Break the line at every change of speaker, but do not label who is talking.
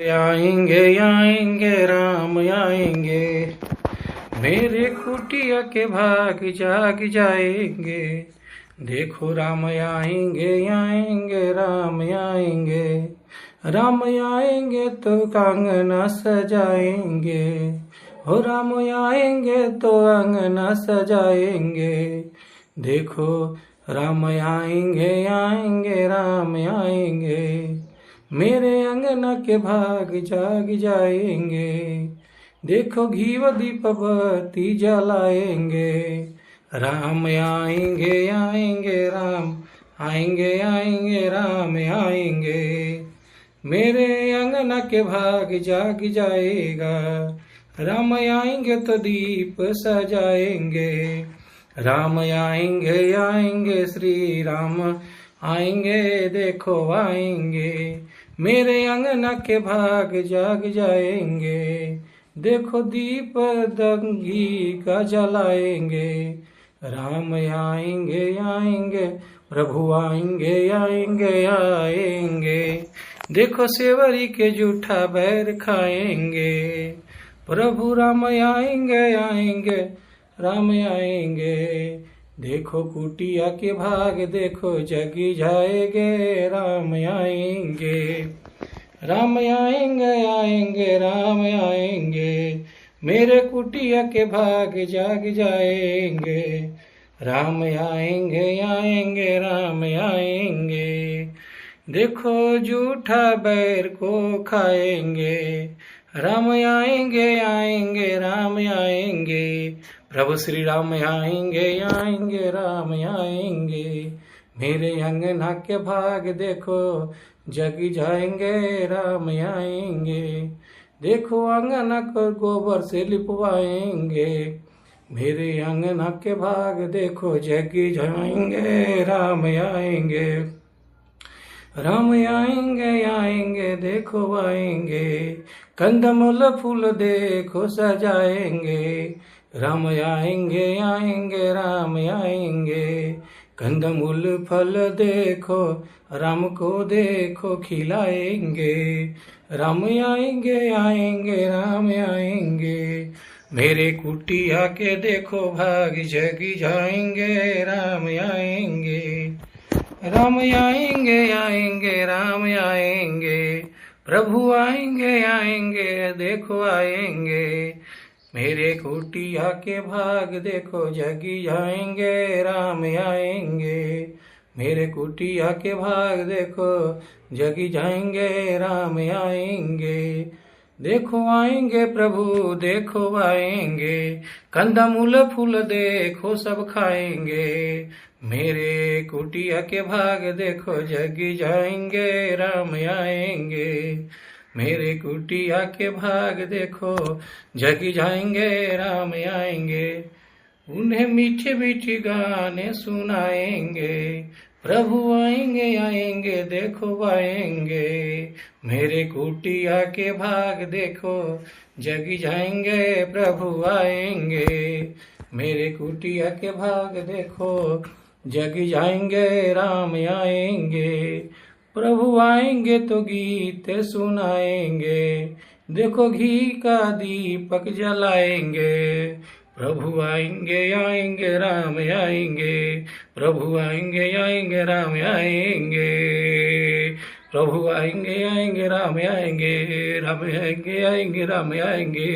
आएंगे आएंगे राम आएंगे, मेरे कुटिया के भाग जाग जाएंगे। देखो राम आएंगे आएंगे राम आएंगे, राम आएंगे तो कंगना सजाएंगे। हो राम आएंगे तो अंगना सजाएंगे। देखो राम आएंगे आएंगे राम आएंगे, मेरे अंगना के भाग जाग जाएंगे। देखो घी व दीप बत्ती जलाएंगे। राम आएंगे आएंगे राम आएंगे आएंगे राम आएंगे, मेरे अंगना के भाग जाग जाएगा। राम आएंगे तो दीप सजाएंगे। राम आएंगे आएंगे श्री राम आएंगे, देखो आएंगे, मेरे अंगना के भाग जाग जाएंगे। देखो दीप दंगी का जलाएंगे। राम आएंगे आएंगे प्रभु आएंगे आएंगे आएंगे, देखो सेवरी के जूठा बैर खाएंगे। प्रभु राम आएंगे आएंगे राम आएंगे, देखो कुटिया के भाग देखो जगी जाएंगे। राम आएंगे राम आएंगे आएंगे राम आएंगे, मेरे कुटिया के भाग जाग जाएंगे। राम आएंगे आएंगे राम आएंगे, देखो जूठा बैर को खाएंगे। राम आएंगे आएंगे राम आएंगे, प्रभु श्री राम आएंगे आएंगे राम आएंगे, मेरे अंगना के भाग देखो जगी जाएंगे। राम आएंगे, देखो अंगना को गोबर से लिपवाएंगे। मेरे अंगना के भाग देखो जगी जाएंगे। राम आएंगे राम आएंगे आएंगे, देखो आएंगे, कंदमूल फूल देखो सजाएंगे। राम आएंगे आएंगे राम आएंगे, कंदमूल फल देखो राम को देखो खिलाएंगे। राम आएंगे आएंगे राम आएंगे, मेरे कुटिया के देखो भाग जगी जाएंगे। राम आएंगे राम आएंगे आएंगे राम आएंगे, प्रभु आएंगे आएंगे देखो आएंगे, मेरे कुटिया के भाग देखो जगी जाएंगे। राम आएंगे, मेरे कुटिया के भाग देखो जगी जाएंगे। राम आएंगे, देखो आएंगे प्रभु देखो आएंगे, कंदमूल फूल देखो सब खाएंगे। मेरे कुटिया के भाग देखो जगी जाएंगे। राम आएंगे, मेरे कुटिया के भाग देखो जगी जाएंगे। राम आएंगे, उन्हें मीठे मीठे गाने सुनाएंगे। प्रभु आएंगे आएंगे देखो आएंगे, मेरे कुटिया के भाग देखो जगी जाएंगे। प्रभु आएंगे, मेरे कुटिया के भाग देखो जगी जाएंगे। राम आएंगे, प्रभु आएंगे तो गीत सुनाएंगे। देखो घी का दीपक जलाएंगे। प्रभु आएंगे आएंगे राम आएंगे, प्रभु आएंगे आएंगे राम आएंगे, प्रभु आएंगे आएंगे राम आएंगे, राम आएंगे आएंगे राम आएंगे।